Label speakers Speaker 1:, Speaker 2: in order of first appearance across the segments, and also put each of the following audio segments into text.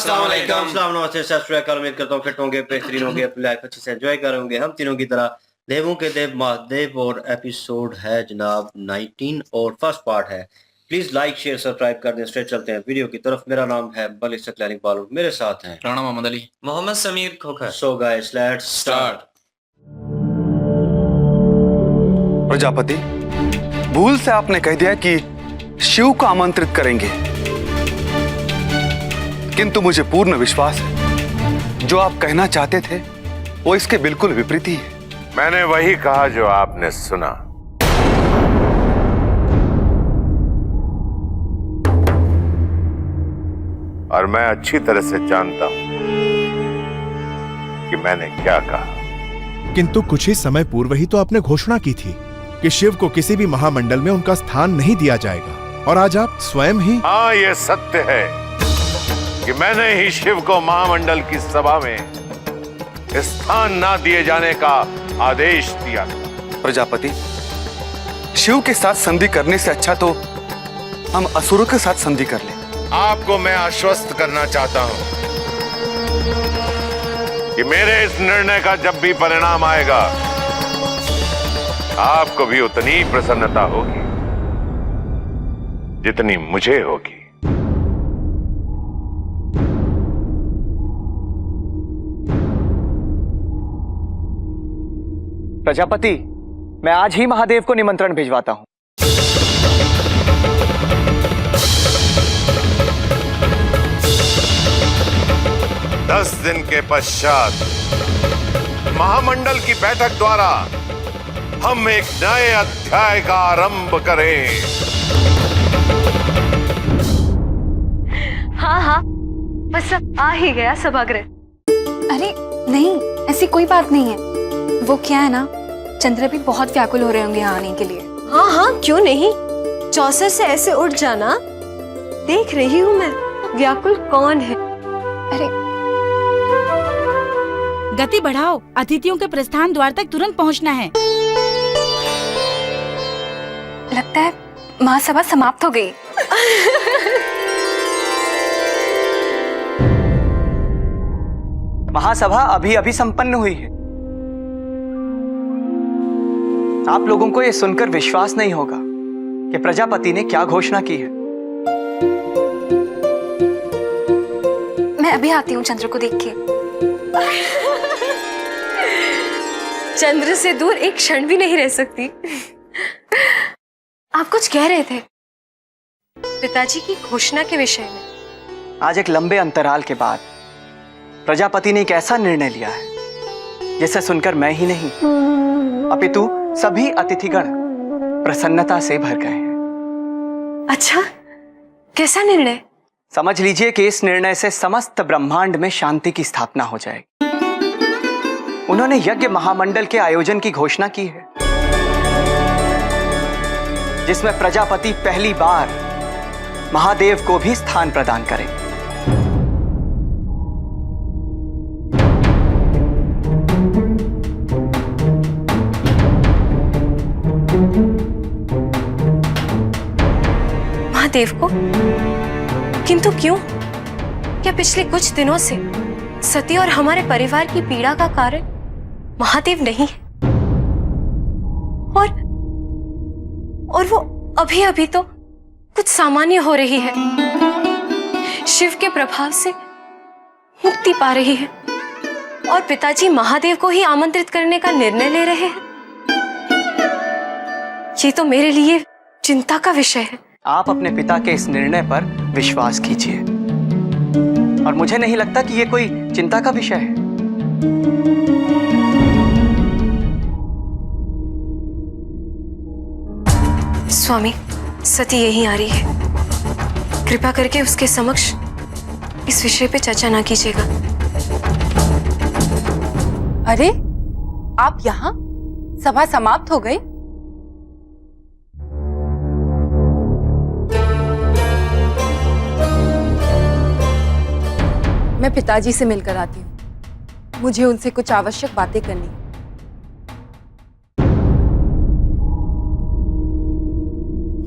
Speaker 1: अस्सलाम वालेकुम।
Speaker 2: अस्सलाम नमस्ते सत श्री अकाल। उम्मीद करता हूँ फिट होंगे, बेहतरीन होंगे, अपनी लाइफ अच्छे से एंजॉय कर होंगे। हम तीनों की तरह देवों के देव महादेव और एपिसोड है जनाब 19 और फर्स्ट पार्ट है। प्लीज लाइक शेयर सब्सक्राइब कर दें। स्ट्रेट चलते हैं वीडियो की तरफ। मेरा नाम है बल इस्तकलानी बालू, मेरे साथ हैं
Speaker 1: Rana Mohammad Ali,
Speaker 3: Mohammad Sameer Khokhar.
Speaker 2: So guys let's
Speaker 1: start.
Speaker 4: Prajapati, भूल से आपने कह दिया कि शिव को आमंत्रित करेंगे, किंतु मुझे पूर्ण विश्वास है जो आप कहना चाहते थे वो इसके बिल्कुल विपरीत ही है।
Speaker 5: मैंने वही कहा जो आपने सुना। और मैं अच्छी तरह से जानता हूं कि मैंने क्या कहा।
Speaker 6: किंतु कुछ ही समय पूर्व ही तो आपने घोषणा की थी कि शिव को किसी भी महामंडल में उनका स्थान नहीं दिया जाएगा, और आज आप स्वयं ही।
Speaker 5: हाँ, ये सत्य है कि मैंने ही शिव को महामंडल की सभा में स्थान ना दिए जाने का आदेश दिया।
Speaker 4: प्रजापति, शिव के साथ संधि करने से अच्छा तो हम असुरों के साथ संधि कर लें।
Speaker 5: आपको मैं आश्वस्त करना चाहता हूं कि मेरे इस निर्णय का जब भी परिणाम आएगा आपको भी उतनी ही प्रसन्नता होगी जितनी मुझे होगी।
Speaker 7: प्रजापति, मैं आज ही महादेव को निमंत्रण भिजवाता हूं।
Speaker 5: दस दिन के पश्चात महामंडल की बैठक द्वारा हम एक नए अध्याय का आरंभ करें।
Speaker 8: हाँ, बस अब आ ही गया सभागृह।
Speaker 9: अरे नहीं, ऐसी कोई बात नहीं है। वो क्या है ना, चंद्र भी बहुत व्याकुल हो रहे होंगे यहाँ आने के लिए।
Speaker 8: हाँ, क्यों नहीं। चौसर से ऐसे उठ जाना, देख रही हूँ मैं व्याकुल कौन है।
Speaker 9: अरे
Speaker 10: गति बढ़ाओ, अतिथियों के प्रस्थान द्वार तक तुरंत पहुँचना है।
Speaker 9: लगता है महासभा समाप्त हो गई।
Speaker 7: महासभा अभी अभी संपन्न हुई है। आप लोगों को यह सुनकर विश्वास नहीं होगा कि प्रजापति ने क्या घोषणा की है।
Speaker 9: मैं अभी आती हूँ चंद्र को देख के।
Speaker 8: चंद्र से दूर एक क्षण भी नहीं रह सकती। आप कुछ कह रहे थे पिताजी की घोषणा के विषय में।
Speaker 7: आज एक लंबे अंतराल के बाद प्रजापति ने एक ऐसा निर्णय लिया है जिसे सुनकर मैं ही नहीं अपितु सभी अतिथिगण प्रसन्नता से भर गए हैं।
Speaker 8: अच्छा, कैसा निर्णय?
Speaker 7: समझ लीजिए कि इस निर्णय से समस्त ब्रह्मांड में शांति की स्थापना हो जाएगी। उन्होंने यज्ञ महामंडल के आयोजन की घोषणा की है, जिसमें प्रजापति पहली बार महादेव को भी स्थान प्रदान करेंगे।
Speaker 8: महादेव को? किंतु क्यों? क्या पिछले कुछ दिनों से सती और हमारे परिवार की पीड़ा का कारण महादेव नहीं है? और वो अभी अभी तो कुछ सामान्य हो रही है, शिव के प्रभाव से मुक्ति पा रही है, और पिताजी महादेव को ही आमंत्रित करने का निर्णय ले रहे हैं। ये तो मेरे लिए चिंता का विषय है।
Speaker 7: आप अपने पिता के इस निर्णय पर विश्वास कीजिए, और मुझे नहीं लगता कि यह कोई चिंता का विषय है।
Speaker 8: स्वामी, सती यहीं आ रही है। कृपा करके उसके समक्ष इस विषय पे चर्चा ना कीजिएगा।
Speaker 10: अरे, आप यहाँ? सभा समाप्त हो गई? मैं पिताजी से मिलकर आती हूँ। मुझे उनसे कुछ आवश्यक बातें करनी।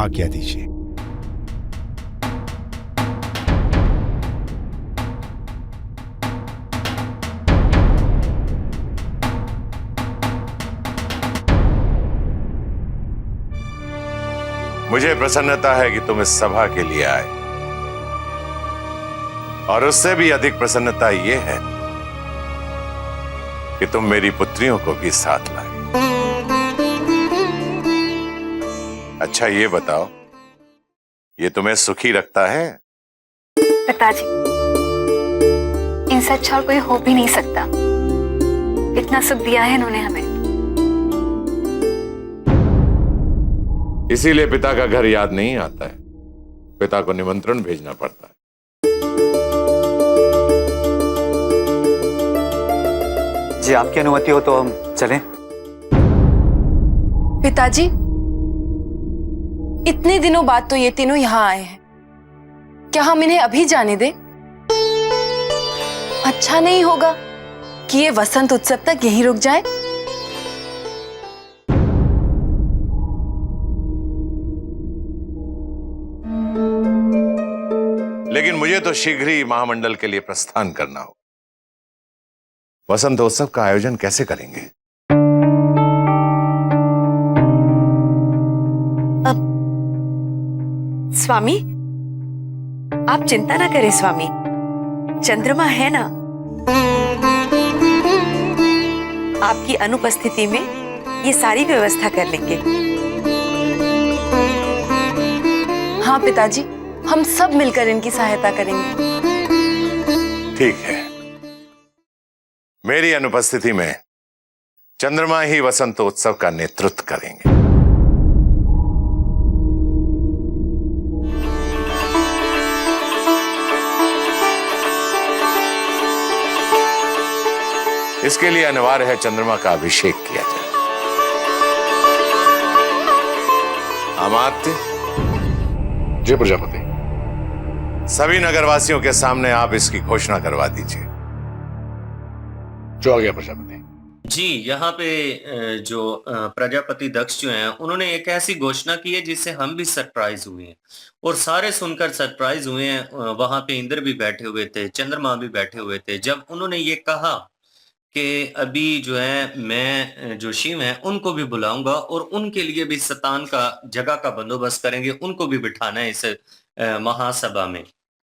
Speaker 6: आज्ञा दीजिए।
Speaker 5: मुझे प्रसन्नता है कि तुम इस सभा के लिए आए, और उससे भी अधिक प्रसन्नता यह है कि तुम मेरी पुत्रियों को भी साथ लाए। अच्छा ये बताओ, ये तुम्हें सुखी रखता है?
Speaker 9: पिताजी, इनसे अच्छा और कोई हो भी नहीं सकता। इतना सुख दिया है इन्होंने हमें।
Speaker 5: इसीलिए पिता का घर याद नहीं आता है, पिता को निमंत्रण भेजना पड़ता है।
Speaker 7: जी आपकी अनुमति हो तो हम चलें?
Speaker 10: पिताजी, इतने दिनों बाद तो ये तीनों यहाँ आए हैं, क्या हम इन्हें अभी जाने दें? अच्छा नहीं होगा कि ये वसंत उत्सव तक यहीं रुक जाए।
Speaker 5: लेकिन मुझे तो शीघ्र ही महामंडल के लिए प्रस्थान करना हो। वसंतोत्सव का आयोजन कैसे करेंगे?
Speaker 1: स्वामी, आप चिंता ना करें स्वामी, चंद्रमा है ना, आपकी अनुपस्थिति में ये सारी व्यवस्था कर लेंगे।
Speaker 10: हाँ पिताजी, हम सब मिलकर इनकी सहायता करेंगे।
Speaker 5: ठीक है, मेरी अनुपस्थिति में चंद्रमा ही वसंतोत्सव का नेतृत्व करेंगे। इसके लिए अनिवार्य है चंद्रमा का अभिषेक किया जाए। अमात्य।
Speaker 3: जय प्रजापति।
Speaker 5: सभी नगरवासियों के सामने आप इसकी घोषणा करवा दीजिए।
Speaker 3: जो आ गया प्रजापति।
Speaker 2: जी, यहाँ पे जो प्रजापति दक्ष जो हैं उन्होंने एक ऐसी घोषणा की है जिससे हम भी सरप्राइज हुए हैं और सारे सुनकर सरप्राइज हुए हैं। वहां पे इंद्र भी बैठे हुए थे, चंद्रमा भी बैठे हुए थे। जब उन्होंने ये कहा कि अभी जो है मैं जो शिव हैं उनको भी बुलाऊंगा और उनके लिए भी शतान का जगह का बंदोबस्त करेंगे, उनको भी बिठाना है इस महासभा में।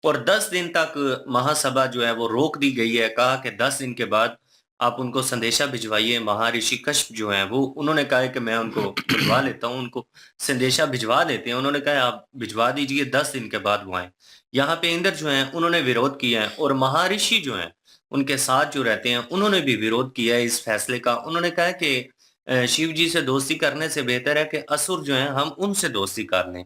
Speaker 2: और 10 दिन तक महासभा जो है वो रोक दी गई है। कहा कि 10 दिन के बाद आप उनको संदेशा भिजवाइए। महर्षि कश्यप जो हैं वो उन्होंने कहा है कि मैं उनको बुलवा लेता हूँ, उनको संदेशा भिजवा देते हैं। उन्होंने कहा आप भिजवा दीजिए, 10 दिन के बाद वो आए। यहाँ पे इंद्र जो हैं उन्होंने विरोध किया है और महर्षि जो हैं उनके साथ जो रहते हैं उन्होंने भी विरोध किया है इस फैसले का। उन्होंने कहा कि शिव जी से दोस्ती करने से बेहतर है कि असुर जो हैं हम उनसे दोस्ती कर लें।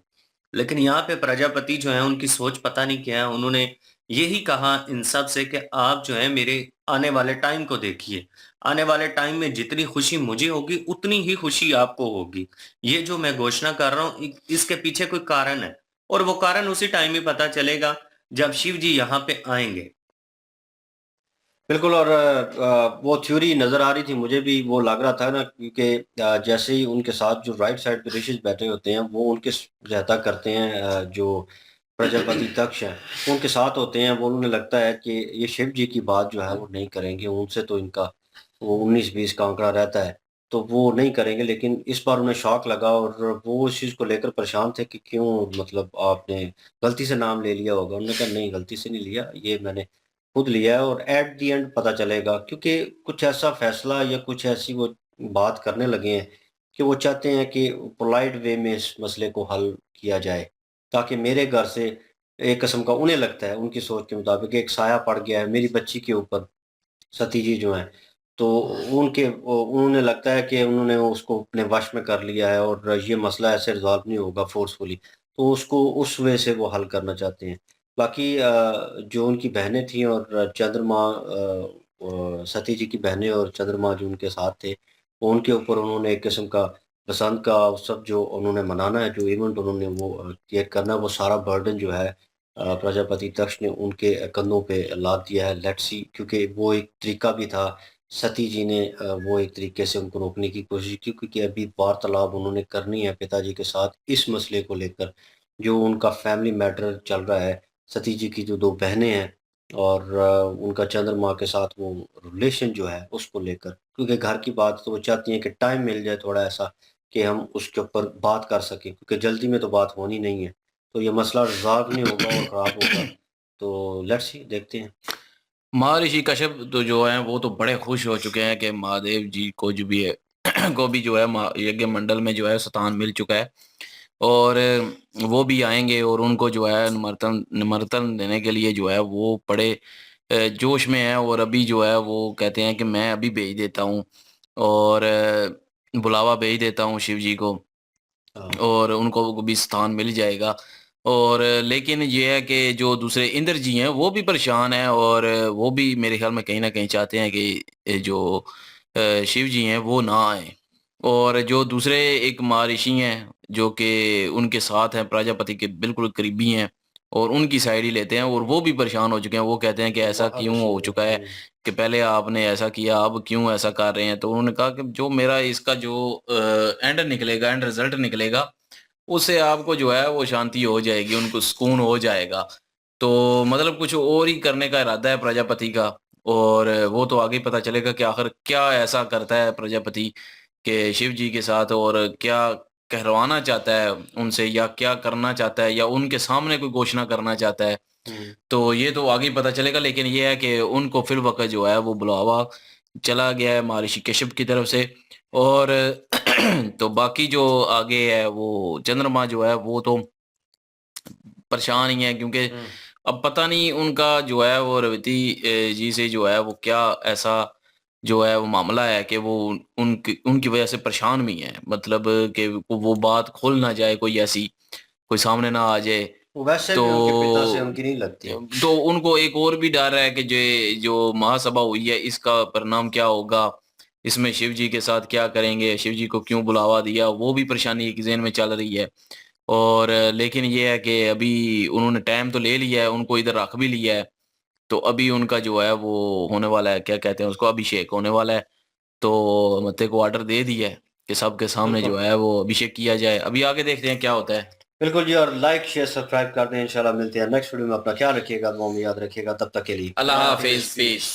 Speaker 2: लेकिन यहाँ पे प्रजापति जो है उनकी सोच पता नहीं क्या है। उन्होंने यही कहा इन सब से कि आप जो है मेरे आने वाले टाइम को देखिए, आने वाले टाइम में जितनी खुशी मुझे होगी उतनी ही खुशी आपको होगी। ये जो मैं घोषणा कर रहा हूँ इसके पीछे कोई कारण है और वो कारण उसी टाइम ही पता चलेगा जब शिव जी यहाँ पे आएंगे। बिल्कुल। और वो थ्योरी नजर आ रही थी, मुझे भी वो लग रहा था ना, क्योंकि जैसे ही उनके साथ जो राइट साइड पे ऋषि बैठे होते हैं वो उनके सहायता करते हैं। जो प्रजापति दक्ष हैं उनके साथ होते हैं। वो उन्हें लगता है कि ये शिव जी की बात जो है वो नहीं करेंगे, उनसे तो इनका वो 19-20 का आंकड़ा रहता है तो वो नहीं करेंगे। लेकिन इस बार उन्हें शौक लगा और वो इस चीज़ को लेकर परेशान थे कि क्यों, मतलब आपने गलती से नाम ले लिया होगा। उन्होंने कहा नहीं, गलती से नहीं लिया, ये मैंने खुद लिया है और एट द एंड पता चलेगा। क्योंकि कुछ ऐसा फैसला या कुछ ऐसी वो बात करने लगे हैं कि वो चाहते हैं कि पोलाइट वे में इस मसले को हल किया जाए, ताकि मेरे घर से एक किस्म का, उन्हें लगता है उनकी सोच के मुताबिक, एक साया पड़ गया है मेरी बच्ची के ऊपर, सती जी जो हैं। तो उन्होंने लगता है कि उन्होंने उसको अपने वश में कर लिया है और ये मसला ऐसे रिजॉल्व नहीं होगा फोर्सफुली, तो उसको उस वे से वो हल करना चाहते हैं। बाकी जो उनकी बहनें थीं और चंद्रमा, सती जी की बहनें और चंद्रमा जो उनके साथ थे, वो उनके ऊपर उन्होंने एक किस्म का बसंत का उत्सव जो उन्होंने मनाना है, जो इवेंट उन्होंने वो क्रिएट करना है, वो सारा बर्डन जो है प्रजापति दक्ष ने उनके कंधों पे लाद दिया है। लेट्स सी, क्योंकि वो एक तरीका भी था, सती जी ने वो एक तरीके से उनको रोकने की कोशिश की, क्योंकि अभी वार्तालाप उन्होंने करनी है पिताजी के साथ इस मसले को लेकर, जो उनका फैमिली मैटर चल रहा है। सती जी की जो 2 बहनें हैं और उनका चंद्रमा के साथ वो रिलेशन जो है उसको लेकर, क्योंकि घर की बात तो वो चाहती हैं कि टाइम मिल जाए थोड़ा ऐसा कि हम उसके ऊपर बात कर सकें, क्योंकि जल्दी में तो बात होनी नहीं है, तो ये मसला रिजॉल्व नहीं होगा और ख़राब होगा। तो लेट्स सी, देखते हैं।
Speaker 11: महर्षि कश्यप तो जो है वो तो बड़े खुश हो चुके हैं कि महादेव जी को जो भी है को भी जो है यज्ञ मंडल में जो है स्थान मिल चुका है, और वो भी आएंगे और उनको जो है निमंत्रण देने के लिए जो है वो बड़े जोश में है। और अभी जो है वो कहते हैं कि मैं अभी भेज देता हूँ, और बुलावा भेज देता हूँ शिव जी को, और उनको भी स्थान मिल जाएगा। और लेकिन ये है कि जो दूसरे इंद्र जी हैं वो भी परेशान हैं, और वो भी मेरे ख्याल में कहीं ना कहीं चाहते हैं कि जो शिव जी हैं वो ना आए। और जो दूसरे एक महर्षि हैं जो कि उनके साथ हैं, प्रजापति के बिल्कुल करीबी हैं, और उनकी साइड ही लेते हैं, और वो भी परेशान हो चुके हैं। वो कहते हैं कि ऐसा क्यों हो चुका है कि पहले आपने ऐसा किया, अब क्यों ऐसा कर रहे हैं। तो उन्होंने कहा कि जो मेरा इसका जो एंड निकलेगा, एंड रिजल्ट निकलेगा, उससे आपको जो है वो शांति हो जाएगी, उनको सुकून हो जाएगा। तो मतलब कुछ और ही करने का इरादा है प्रजापति का, और वो तो आगे पता चलेगा कि आखिर क्या ऐसा करता है प्रजापति के शिव जी के साथ, और क्या कहलवाना चाहता है उनसे, या क्या करना चाहता है, या उनके सामने कोई घोषणा करना चाहता है। तो ये तो आगे पता चलेगा। लेकिन ये है कि उनको फिल वक्त जो है वो बुलावा चला गया है महर्षि कश्यप की तरफ से। और तो बाकी जो आगे है वो चंद्रमा जो है वो तो परेशान ही है, क्योंकि अब पता नहीं उनका जो है वो रेवती जी से जो है वो क्या ऐसा जो है वो मामला है कि वो उनकी उनकी वजह से परेशान भी है। मतलब कि वो बात खोल ना जाए, कोई ऐसी कोई सामने ना आ जाए।
Speaker 2: वैसे
Speaker 11: तो
Speaker 2: भी उनके पिता से उनकी नहीं लगती।
Speaker 11: तो उनको एक और भी डर है कि जो महासभा हुई है इसका परिणाम क्या होगा, इसमें शिव जी के साथ क्या करेंगे, शिव जी को क्यों बुलावा दिया, वो भी परेशानी एक ज़हन में चल रही है। और लेकिन ये है कि अभी उन्होंने टाइम तो ले लिया है, उनको इधर रख भी लिया है, तो अभी उनका जो है वो होने वाला है, क्या कहते हैं उसको, अभिषेक होने वाला है। तो मत्ते को ऑर्डर दे दिया है कि सबके सामने जो है वो अभिषेक किया जाए। अभी आगे देखते हैं क्या होता है।
Speaker 2: बिल्कुल जी, और लाइक शेयर सब्सक्राइब कर दें। इंशाल्लाह मिलते हैं नेक्स्ट वीडियो में। अपना ख्याल रखिएगा, दुआ में याद रखिएगा। तब तक के लिए
Speaker 11: अल्लाह हाफिज, पीस।